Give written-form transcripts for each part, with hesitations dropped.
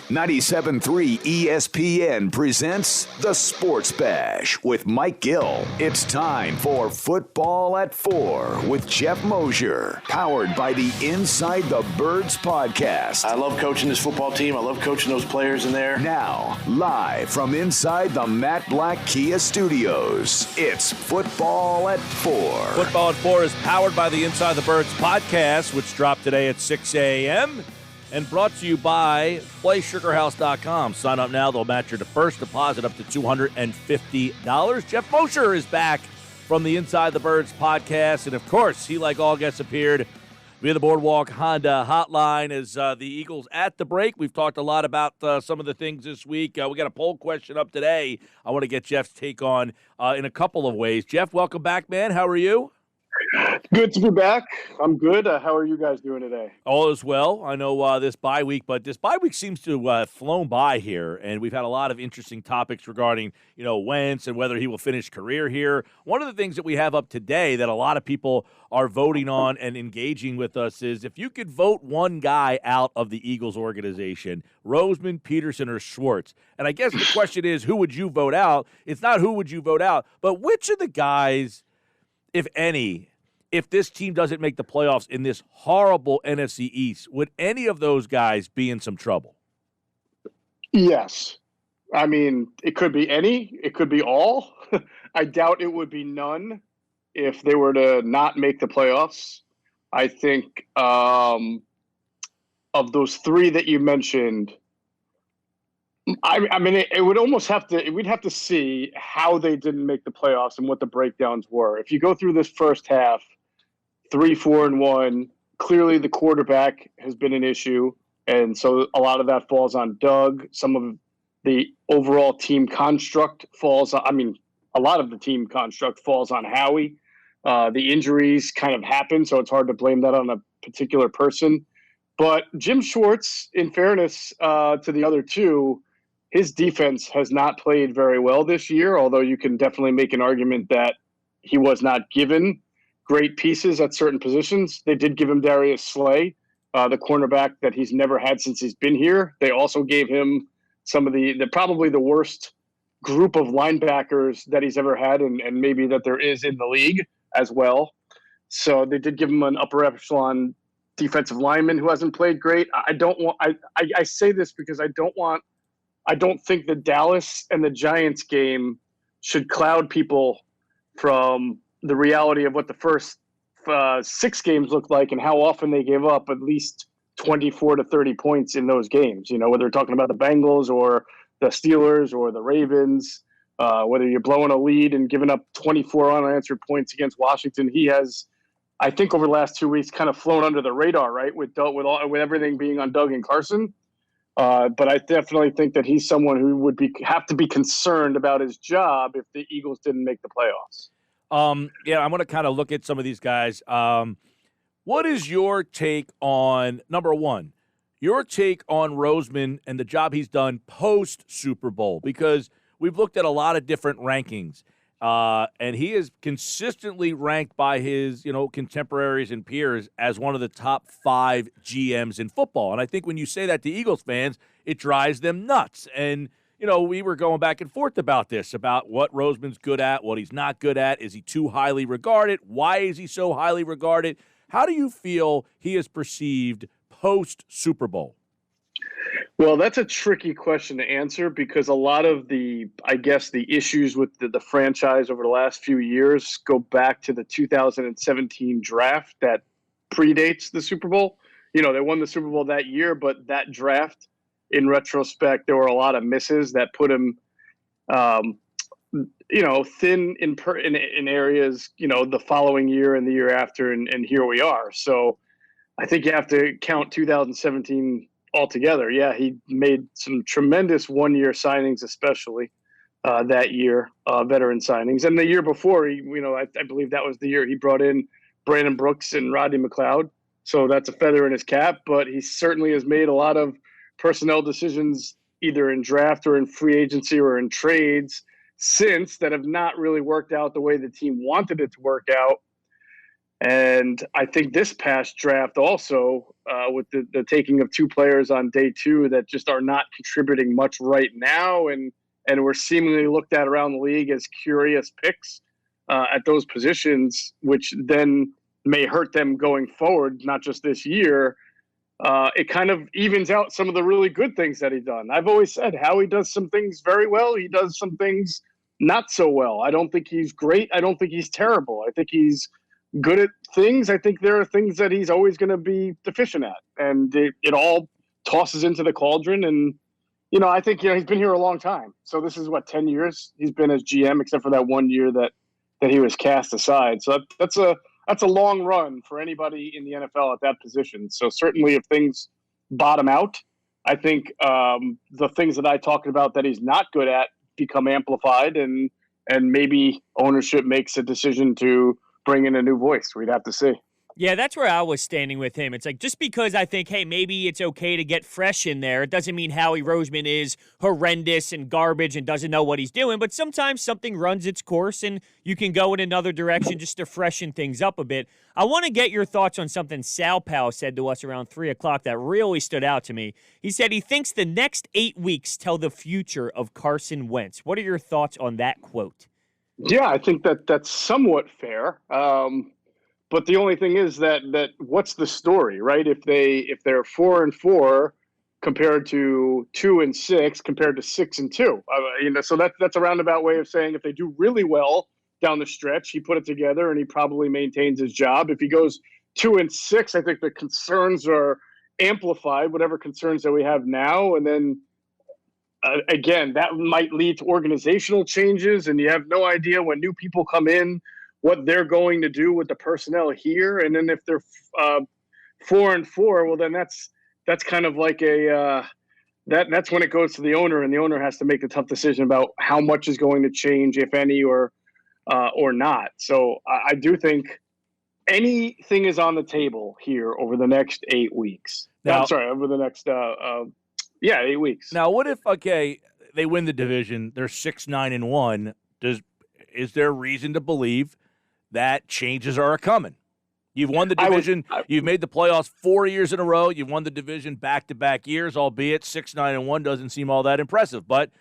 97.3 ESPN presents The Sports Bash with Mike Gill. It's time for Football at 4 with Geoff Mosher, powered by the Inside the Birds podcast. I love coaching this football team. I love coaching those players in there. Now, live from inside the Matt Black Kia Studios, it's Football at 4. Football at 4 is powered by the Inside the Birds podcast, which dropped today at 6 a.m., and brought to you by PlaySugarHouse.com. Sign up now. They'll match your first deposit up to $250. Geoff Mosher is back from the Inside the Birds podcast. And, of course, he, like all guests, appeared via the Boardwalk Honda hotline as the Eagles at the break. We've talked a lot about some of the things this week. We got a poll question up today I want to get Geoff's take on in a couple of ways. Geoff, welcome back, man. How are you? Good to be back. I'm good. How are you guys doing today? All is well. I know this bye week, but this bye week seems to have flown by here, and we've had a lot of interesting topics regarding, Wentz and whether he will finish career here. One of the things that we have up today that a lot of people are voting on and engaging with us is if you could vote one guy out of the Eagles organization, Roseman, Pederson, or Schwartz. And I guess the question is, who would you vote out? It's not who would you vote out, but which of the guys, if any, if this team doesn't make the playoffs in this horrible NFC East, would any of those guys be in some trouble? Yes. I mean, it could be any. It could be all. I doubt it would be none if they were to not make the playoffs. I think of those three that you mentioned, I mean, it would almost have to – we'd have to see how they didn't make the playoffs and what the breakdowns were. If you go through this first half, 3-4-1, clearly the quarterback has been an issue, and so a lot of that falls on Doug. Some of the overall team construct falls – I mean, a lot of the team construct falls on Howie. The injuries kind of happen, so it's hard to blame that on a particular person. But Jim Schwartz, in fairness to the other two, his defense has not played very well this year, although you can definitely make an argument that he was not given great pieces at certain positions. They did give him Darius Slay, the cornerback that he's never had since he's been here. They also gave him some of the probably the worst group of linebackers that he's ever had and maybe that there is in the league as well. So they did give him an upper echelon defensive lineman who hasn't played great. I say this because I don't think the Dallas and the Giants game should cloud people from the reality of what the first 6 games looked like and how often they gave up at least 24 to 30 points in those games. Whether you're talking about the Bengals or the Steelers or the Ravens, whether you're blowing a lead and giving up 24 unanswered points against Washington, he has, I think, over the last 2 weeks, kind of flown under the radar, right? With everything being on Doug and Carson. But I definitely think that he's someone who would have to be concerned about his job if the Eagles didn't make the playoffs. I'm going to kind of look at some of these guys. What is your take on, number one, your take on Roseman and the job he's done post-Super Bowl? Because we've looked at a lot of different rankings, and he is consistently ranked by his, contemporaries and peers as one of the top 5 GMs in football. And I think when you say that to Eagles fans, it drives them nuts. And, we were going back and forth about this, about what Roseman's good at, what he's not good at. Is he too highly regarded? Why is he so highly regarded? How do you feel he is perceived post-Super Bowl? Well, that's a tricky question to answer because a lot of the issues with the franchise over the last few years go back to the 2017 draft that predates the Super Bowl. They won the Super Bowl that year, but that draft, in retrospect, there were a lot of misses that put him, thin in areas, the following year and the year after, and here we are. So I think you have to count 2017 altogether. Yeah, he made some tremendous one-year signings, especially that year, veteran signings. And the year before, I believe that was the year he brought in Brandon Brooks and Rodney McLeod. So that's a feather in his cap. But he certainly has made a lot of personnel decisions either in draft or in free agency or in trades since that have not really worked out the way the team wanted it to work out. And I think this past draft also, with the taking of two players on day two that just are not contributing much right now, and were seemingly looked at around the league as curious picks at those positions, which then may hurt them going forward, not just this year. It kind of evens out some of the really good things that he's done. I've always said Howie does some things very well. He does some things not so well. I don't think he's great. I don't think he's terrible. I think he's good at things. I think there are things that he's always going to be deficient at. And it all tosses into the cauldron. And, I think, he's been here a long time. So this is 10 years he's been as GM, except for that 1 year that he was cast aside. So that's a long run for anybody in the NFL at that position. So certainly if things bottom out, I think the things that I talked about that he's not good at become amplified, and maybe ownership makes a decision to bring in a new voice. We'd have to see. Yeah, that's where I was standing with him. It's like, just because I think, hey, maybe it's okay to get fresh in there, it doesn't mean Howie Roseman is horrendous and garbage and doesn't know what he's doing. But sometimes something runs its course and you can go in another direction just to freshen things up a bit. I want to get your thoughts on something Sal Powell said to us around 3 o'clock that really stood out to me. He said he thinks the next 8 weeks tell the future of Carson Wentz. What are your thoughts on that quote? Yeah, I think that's somewhat fair. But the only thing is that what's the story, right? If they're 4-4 compared to 2-6 compared to 6-2, so that's a roundabout way of saying if they do really well down the stretch, he put it together and he probably maintains his job. If he goes 2-6, I think the concerns are amplified, whatever concerns that we have now, and then again, that might lead to organizational changes, and you have no idea when new people come in what they're going to do with the personnel here. And then if they're 4-4, well, then that's kind of like that's when it goes to the owner, and the owner has to make a tough decision about how much is going to change, if any, or not. So I do think anything is on the table here over the next 8 weeks. Now, I'm sorry, over the next 8 weeks. Now, what if they win the division, they're 6-9-1? Is there reason to believe that changes are coming? You've won the division. You've made the playoffs 4 years in a row. You've won the division back-to-back years, albeit 6-9-1 doesn't seem all that impressive. But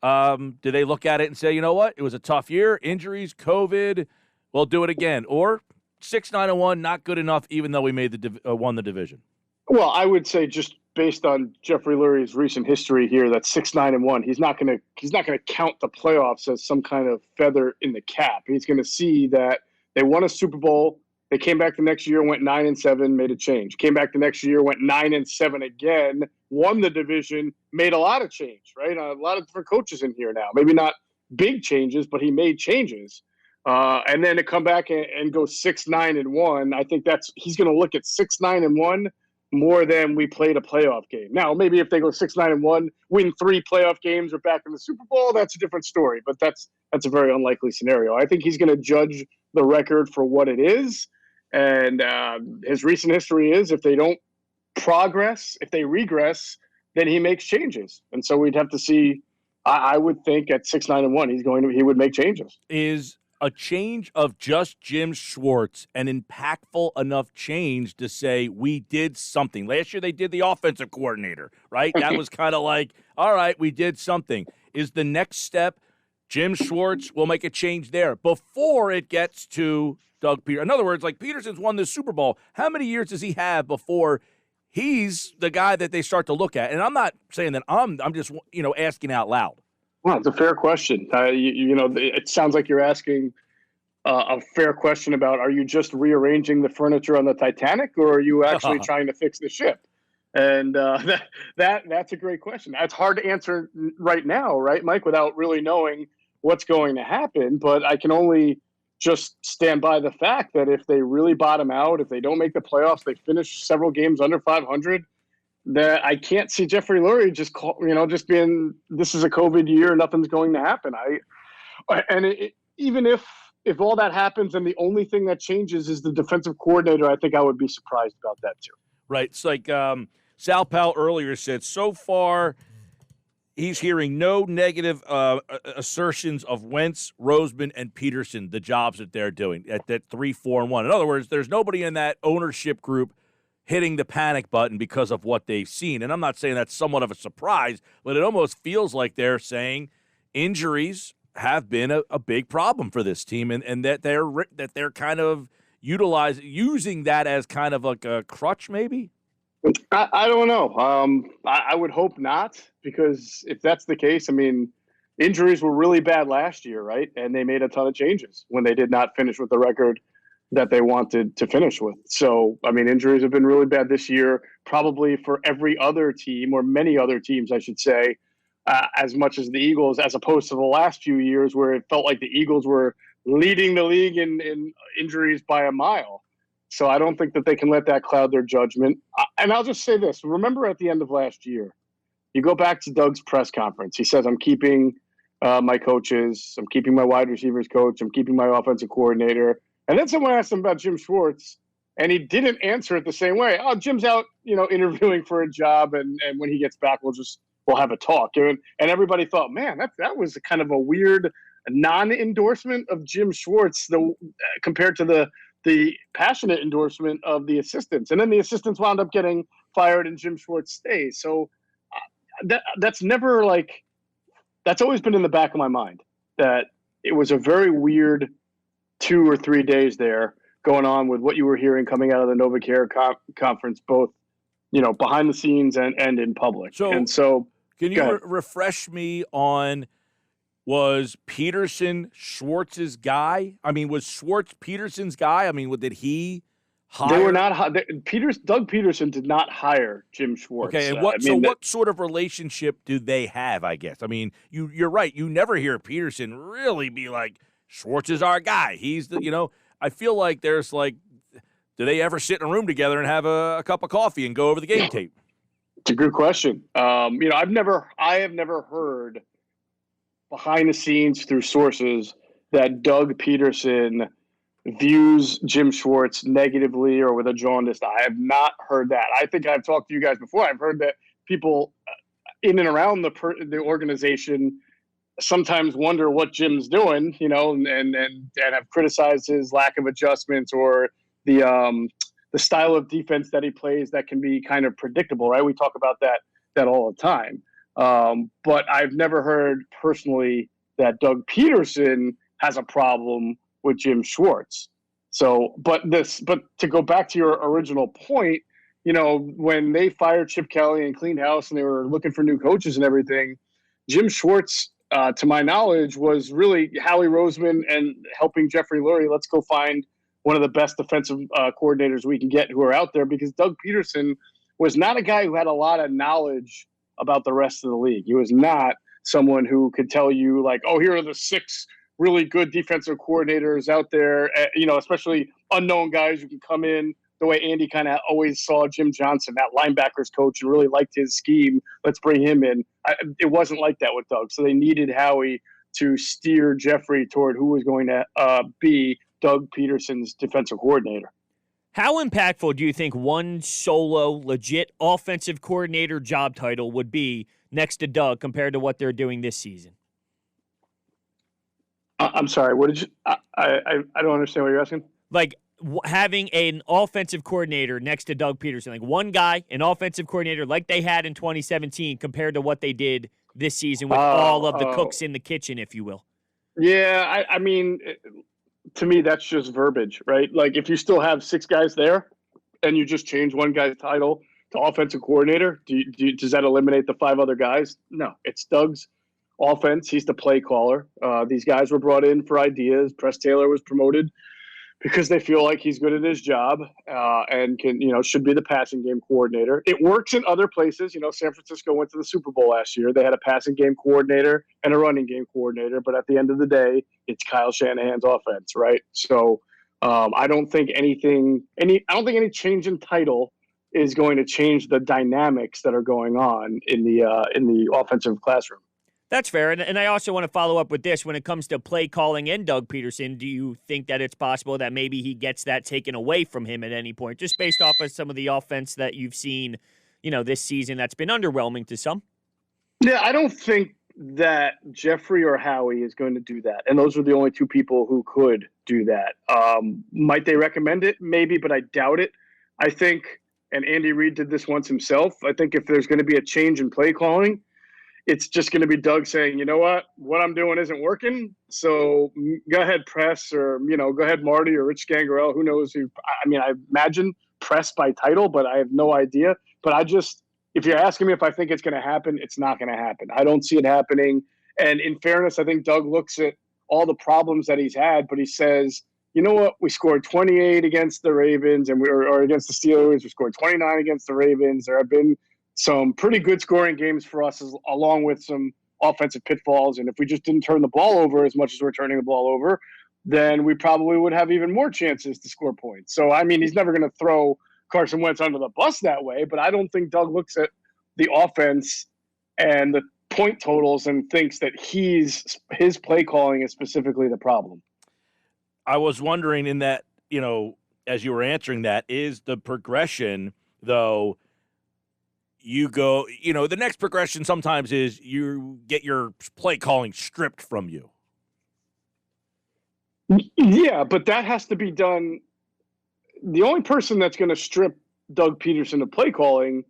do they look at it and say, you know what, it was a tough year, injuries, COVID, we'll do it again? Or 6-9-1, not good enough, even though we won the division? Well, I would say just based on Jeffrey Lurie's recent history here, that 6-9-1, he's not going to count the playoffs as some kind of feather in the cap. He's going to see that they won a Super Bowl. They came back the next year, went 9-7, made a change. Came back the next year, went 9-7 again, won the division, made a lot of change, right? A lot of different coaches in here now. Maybe not big changes, but he made changes. And then to come back and go 6-9-1, I think he's going to look at 6-9-1 more than we played a playoff game. Now, maybe if they go 6-9-1, win 3 playoff games, or back in the Super Bowl, that's a different story. But that's a very unlikely scenario. I think he's going to judge the record for what it is. And his recent history is if they don't progress, if they regress, then he makes changes. And so we'd have to see. I would think at 6-9-1, he would make changes. Is a change of just Jim Schwartz an impactful enough change to say we did something? Last year they did the offensive coordinator, right? That was kind of like, all right, we did something. Is the next step Jim Schwartz will make a change there before it gets to Doug Pederson? In other words, like Pederson's won the Super Bowl. How many years does he have before he's the guy that they start to look at? And I'm not saying that I'm just, asking out loud. Well, it's a fair question. It sounds like you're asking a fair question about, are you just rearranging the furniture on the Titanic, or are you actually trying to fix the ship? And that's a great question. That's hard to answer right now, right, Mike, without really knowing what's going to happen. But I can only just stand by the fact that if they really bottom out, if they don't make the playoffs, they finish several games under 500, that I can't see Jeffrey Lurie just being, this is a COVID year, nothing's going to happen. Even if all that happens and the only thing that changes is the defensive coordinator, I think I would be surprised about that too. Right. It's like Sal Powell earlier said, so far he's hearing no negative assertions of Wentz, Roseman, and Pederson, the jobs that they're doing at that 3-4-1. In other words, there's nobody in that ownership group hitting the panic button because of what they've seen. And I'm not saying that's somewhat of a surprise, but it almost feels like they're saying injuries have been a big problem for this team, and that they're kind of using that as kind of like a crutch, maybe. I don't know. I would hope not, because if that's the case, I mean, injuries were really bad last year, right? And they made a ton of changes when they did not finish with the record that they wanted to finish with. So, I mean, injuries have been really bad this year, probably for every other team, or many other teams, I should say, as much as the Eagles, as opposed to the last few years where it felt like the Eagles were leading the league in injuries by a mile. So I don't think that they can let that cloud their judgment. And I'll just say this. Remember at the end of last year, you go back to Doug's press conference. He says, I'm keeping my coaches. I'm keeping my wide receivers coach. I'm keeping my offensive coordinator. And then someone asked him about Jim Schwartz, and he didn't answer it the same way. Oh, Jim's out, interviewing for a job, and when he gets back, we'll have a talk. And everybody thought, man, that was kind of a weird non-endorsement of Jim Schwartz compared to the passionate endorsement of the assistants. And then the assistants wound up getting fired and Jim Schwartz stays. So that's never that's always been in the back of my mind, that it was a very weird 2 or 3 days there going on with what you were hearing coming out of the NovaCare conference, both, behind the scenes and in public. So can you refresh me on, was Pederson Schwartz's guy? I mean, was Schwartz Pederson's guy? I mean, did he hire? They were not. Doug Pederson did not hire Jim Schwartz. Okay, and what sort of relationship do they have, I guess? I mean, you're right. You never hear Pederson really be like, Schwartz is our guy. He's the, I feel like there's do they ever sit in a room together and have a cup of coffee and go over the game tape? It's a good question. I have never heard behind the scenes through sources that Doug Pederson views Jim Schwartz negatively or with a jaundiced eye. I have not heard that. I think I've talked to you guys before. I've heard that people in and around the organization sometimes wonder what Jim's doing, and have criticized his lack of adjustments or the style of defense that he plays that can be kind of predictable, right? We talk about that all the time. But I've never heard personally that Doug Pederson has a problem with Jim Schwartz. So, but to go back to your original point, when they fired Chip Kelly and cleaned house and they were looking for new coaches and everything, Jim Schwartz, to my knowledge, was really Howie Roseman and helping Jeffrey Lurie. Let's go find one of the best defensive coordinators we can get who are out there, because Doug Pederson was not a guy who had a lot of knowledge about the rest of the league. He was not someone who could tell you here are the 6 really good defensive coordinators out there, especially unknown guys who can come in the way Andy kind of always saw Jim Johnson, that linebackers coach, and really liked his scheme. Let's bring him in. It wasn't like that with Doug. So they needed Howie to steer Jeffrey toward who was going to be Doug Pederson's defensive coordinator. How impactful do you think one solo, legit offensive coordinator job title would be next to Doug compared to what they're doing this season? I'm sorry. What did you? I don't understand what you're asking. Having an offensive coordinator next to Doug Pederson, one guy, an offensive coordinator like they had in 2017, compared to what they did this season with all of the cooks in the kitchen, if you will. Yeah, I mean, to me, that's just verbiage, right? If you still have 6 guys there and you just change one guy's title to offensive coordinator, does that eliminate the 5 other guys? No, it's Doug's offense. He's the play caller. These guys were brought in for ideas. Press Taylor was promoted because they feel like he's good at his job and can, should be the passing game coordinator. It works in other places. San Francisco went to the Super Bowl last year. They had a passing game coordinator and a running game coordinator, but at the end of the day, it's Kyle Shanahan's offense, right? So I don't think any change in title is going to change the dynamics that are going on in the offensive classroom. That's fair. And I also want to follow up with this. When it comes to play calling and Doug Pederson, do you think that it's possible that maybe he gets that taken away from him at any point, just based off of some of the offense that you've seen, this season that's been underwhelming to some? Yeah, I don't think that Jeffrey or Howie is going to do that. And those are the only two people who could do that. Might they recommend it? Maybe, but I doubt it. I think, and Andy Reid did this once himself, I think if there's going to be a change in play calling, it's just going to be Doug saying, you know what I'm doing isn't working. So go ahead, Press, or, go ahead, Marty or Rich Gangarel. Who knows who? I mean, I imagine Press by title, but I have no idea. But if you're asking me if I think it's going to happen, it's not going to happen. I don't see it happening. And in fairness, I think Doug looks at all the problems that he's had, but he says, you know what? We scored 28 against the Ravens or against the Steelers. We scored 29 against the Ravens. There have been some pretty good scoring games for us, along with some offensive pitfalls. And if we just didn't turn the ball over as much as we're turning the ball over, then we probably would have even more chances to score points. So, I mean, he's never going to throw Carson Wentz under the bus that way, but I don't think Doug looks at the offense and the point totals and thinks that his play calling is specifically the problem. I was wondering in that, as you were answering that, is the progression, though, you go, the next progression sometimes is you get your play calling stripped from you. Yeah, but that has to be done. The only person that's going to strip Doug Pederson of play calling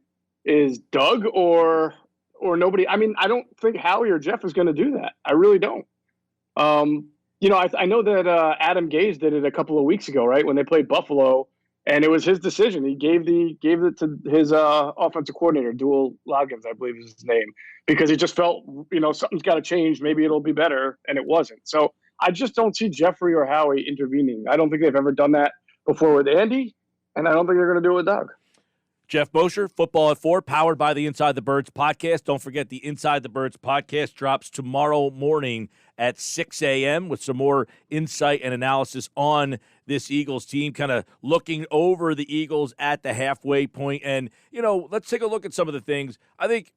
is Doug or nobody. I mean, I don't think Howie or Geoff is going to do that. I really don't. I know that Adam Gase did it a couple of weeks ago, right, when they played Buffalo. And it was his decision. He gave it to his offensive coordinator, Dual Loggins, I believe is his name, because he just felt, something's got to change. Maybe it'll be better, and it wasn't. So I just don't see Jeffrey or Howie intervening. I don't think they've ever done that before with Andy, and I don't think they're going to do it with Doug. Geoff Mosher, Football at 4, powered by the Inside the Birds podcast. Don't forget the Inside the Birds podcast drops tomorrow morning at 6 a.m. with some more insight and analysis on this Eagles team, kind of looking over the Eagles at the halfway point. And, let's take a look at some of the things. I think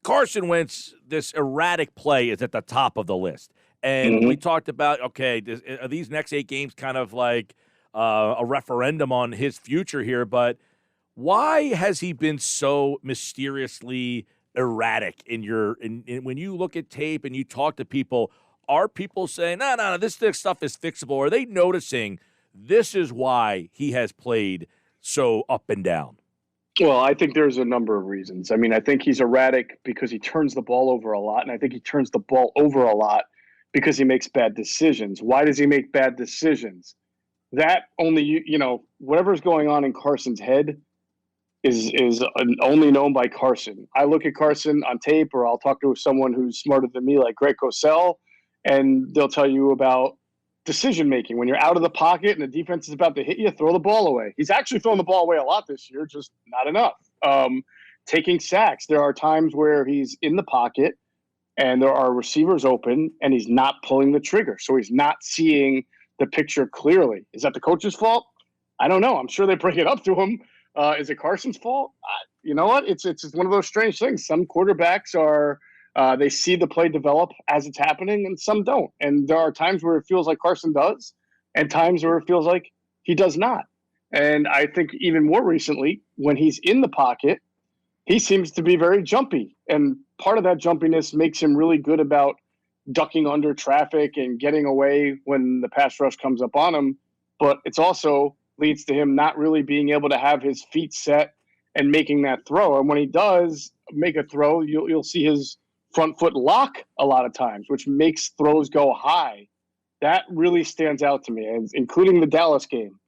Carson Wentz, this erratic play is at the top of the list. And we talked about, okay, are these next 8 games kind of like a referendum on his future here? But why has he been so mysteriously erratic when you look at tape and you talk to people? Are people saying, no, this stuff is fixable? Are they noticing this is why he has played so up and down? Well, I think there's a number of reasons. I mean, I think he's erratic because he turns the ball over a lot, and I think he turns the ball over a lot because he makes bad decisions. Why does he make bad decisions? That only, whatever's going on in Carson's head is only known by Carson. I look at Carson on tape, or I'll talk to someone who's smarter than me, like Greg Cosell, and they'll tell you about decision making. When you're out of the pocket and the defense is about to hit you, throw the ball away. He's actually thrown the ball away a lot this year, just not enough. Taking sacks. There are times where he's in the pocket and there are receivers open and he's not pulling the trigger. So he's not seeing the picture clearly. Is that the coach's fault? I don't know. I'm sure they bring it up to him. Is it Carson's fault? You know what? It's one of those strange things. Some quarterbacks are they see the play develop as it's happening, and some don't. And there are times where it feels like Carson does, and times where it feels like he does not. And I think even more recently, when he's in the pocket, he seems to be very jumpy. And part of that jumpiness makes him really good about ducking under traffic and getting away when the pass rush comes up on him. But it's also leads to him not really being able to have his feet set and making that throw. And when he does make a throw, you'll see his front foot lock a lot of times, which makes throws go high. That really stands out to me, including the Dallas game.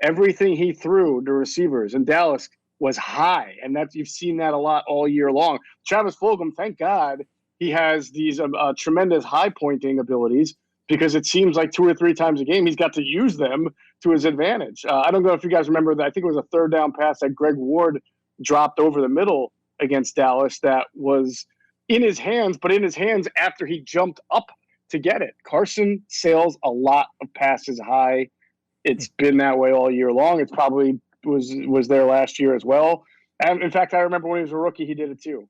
Everything he threw to receivers in Dallas was high, and you've seen that a lot all year long. Travis Fulgham, thank God, he has these tremendous high-pointing abilities, because it seems like 2 or 3 times a game he's got to use them to his advantage. I don't know if you guys remember that. I think it was a third down pass that Greg Ward dropped over the middle against Dallas that was in his hands, but in his hands after he jumped up to get it. Carson sails a lot of passes high. It's been that way all year long. It's probably was there last year as well. And in fact, I remember when he was a rookie, he did it too.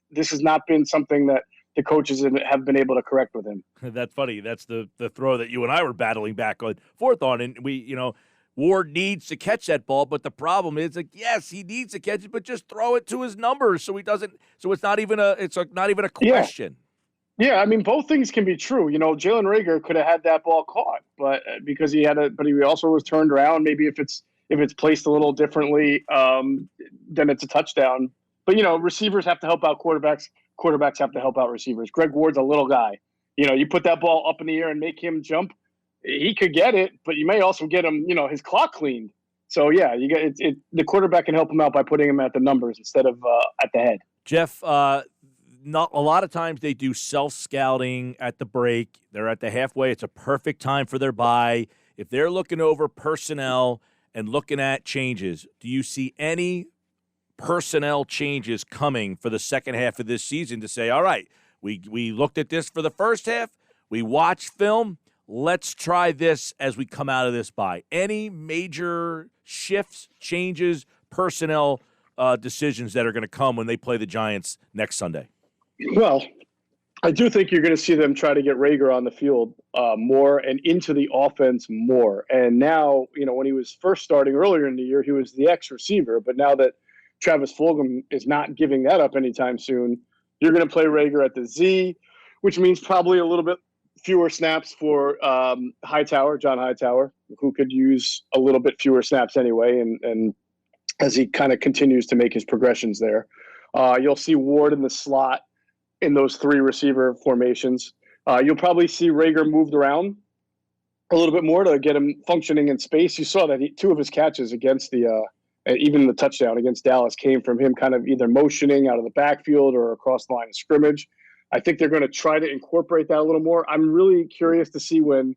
This has not been something that the coaches have been able to correct with him. That's funny. That's the throw that you and I were battling back and forth on. And Ward needs to catch that ball, but the problem is, like, yes, he needs to catch it, but just throw it to his numbers so he doesn't. So it's not even a question. Yeah, I mean, both things can be true. Jalen Reagor could have had that ball caught, but because he also was turned around. Maybe if it's placed a little differently, then it's a touchdown. But receivers have to help out quarterbacks. Quarterbacks have to help out receivers. Greg Ward's a little guy. You put that ball up in the air and make him jump. He could get it, but you may also get him, his clock cleaned. So yeah, you get it. The quarterback can help him out by putting him at the numbers instead of at the head. Jeff, not a lot of times they do self-scouting at the break. They're at the halfway. It's a perfect time for their bye. If they're looking over personnel and looking at changes, do you see any personnel changes coming for the second half of this season to say, all right, we looked at this for the first half, we watched film, let's try this as we come out of this bye? Any major shifts, changes, personnel decisions that are going to come when they play the Giants next Sunday? Well, I do think you're going to see them try to get Reagor on the field more and into the offense more. And now, when he was first starting earlier in the year, he was the X receiver. But now that Travis Fulgham is not giving that up anytime soon, you're going to play Reagor at the Z, which means probably a little bit fewer snaps for John Hightower, who could use a little bit fewer snaps anyway. And as he kind of continues to make his progressions there, you'll see Ward in the slot in those three receiver formations. You'll probably see Reagor moved around a little bit more to get him functioning in space. You saw that two of his catches against even the touchdown against Dallas came from him kind of either motioning out of the backfield or across the line of scrimmage. I think they're going to try to incorporate that a little more. I'm really curious to see when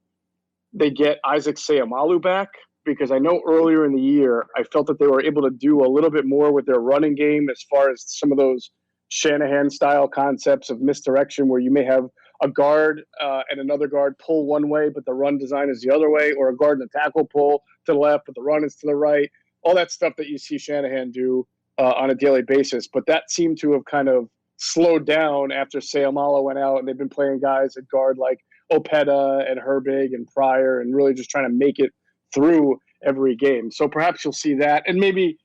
they get Isaac Seumalo back, because I know earlier in the year, I felt that they were able to do a little bit more with their running game as far as some of those Shanahan-style concepts of misdirection where you may have a guard and another guard pull one way, but the run design is the other way, or a guard and a tackle pull to the left, but the run is to the right. All that stuff that you see Shanahan do on a daily basis. But that seemed to have kind of slowed down after Seumalo went out, and they've been playing guys at guard like Opeta and Herbig and Pryor and really just trying to make it through every game. So perhaps you'll see that. And maybe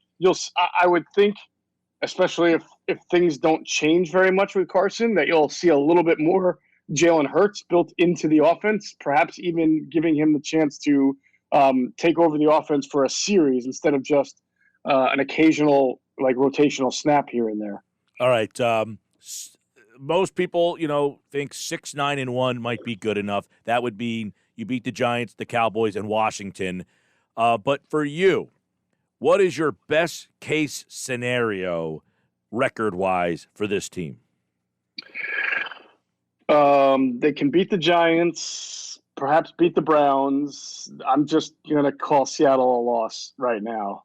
I would think, especially if things don't change very much with Carson, that you'll see a little bit more Jalen Hurts built into the offense, perhaps even giving him the chance to take over the offense for a series instead of just an occasional rotational snap here and there. All right. Most people, think 6-9-1 might be good enough. That would be you beat the Giants, the Cowboys, and Washington. But for you, what is your best case scenario record-wise for this team? They can beat the Giants, perhaps beat the Browns. I'm just going to call Seattle a loss right now.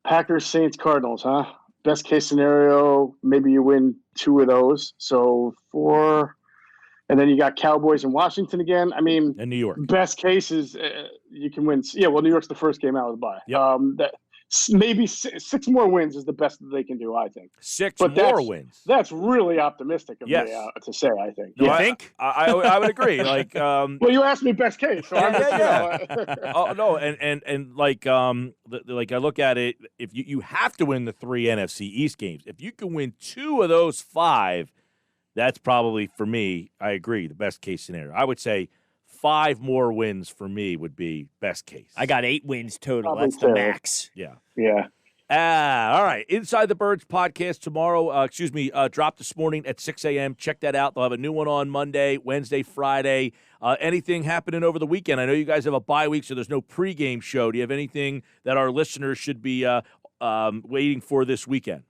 Packers, Saints, Cardinals, huh? Best case scenario, maybe you win 2 of those. So 4. And then you got Cowboys and Washington again. I mean, and New York. Best case is you can win. Yeah, well, New York's the first game out of the bye. Yep. Maybe 6 more wins is the best that they can do, I think. 6 more wins. That's really optimistic of me to say, I think. You think? I would agree. Well, you asked me best case. So Oh, no, and like I look at it, if you have to win the 3 NFC East games. If you can win 2 of those 5, that's probably, for me, I agree, the best case scenario. I would say 5 more wins for me would be best case. I got 8 wins total. That's the max. Yeah. Yeah. All right. Inside the Birds podcast tomorrow, dropped this morning at 6 a.m. Check that out. They'll have a new one on Monday, Wednesday, Friday. Anything happening over the weekend? I know you guys have a bye week, so there's no pregame show. Do you have anything that our listeners should be waiting for this weekend?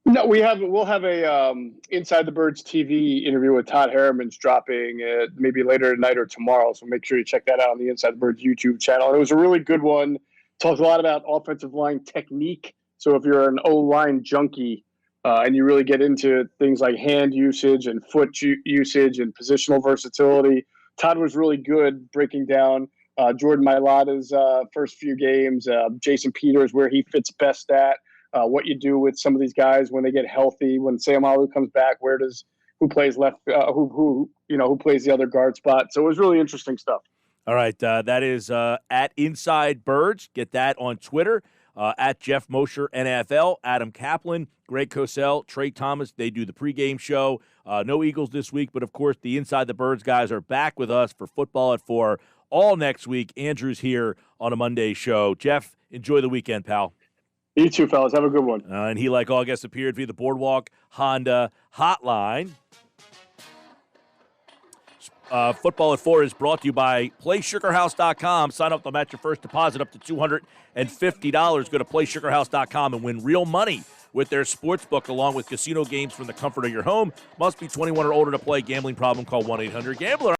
No, we'll have a Inside the Birds TV interview with Todd Harriman's dropping maybe later tonight or tomorrow. So make sure you check that out on the Inside the Birds YouTube channel. And it was a really good one. Talked a lot about offensive line technique. So if you're an O-line junkie and you really get into things like hand usage and foot usage and positional versatility, Todd was really good breaking down Jordan Mailata's first few games, Jason Peters, where he fits best at. What you do with some of these guys when they get healthy, when Seumalo comes back, who plays left, who plays the other guard spot. So it was really interesting stuff. All right, that is at Inside Birds. Get that on Twitter. At Geoff Mosher NFL, Adam Kaplan, Greg Cosell, Trey Thomas. They do the pregame show. No Eagles this week, but of course the Inside the Birds guys are back with us for Football at 4 all next week. Andrew's here on a Monday show. Jeff, enjoy the weekend, pal. You too, fellas. Have a good one. And he, like all guests, appeared via the Boardwalk Honda hotline. Football at 4 is brought to you by PlaySugarHouse.com. Sign up to match your first deposit up to $250. Go to PlaySugarHouse.com and win real money with their sports book along with casino games from the comfort of your home. Must be 21 or older to play. Gambling problem, call 1-800-GAMBLER.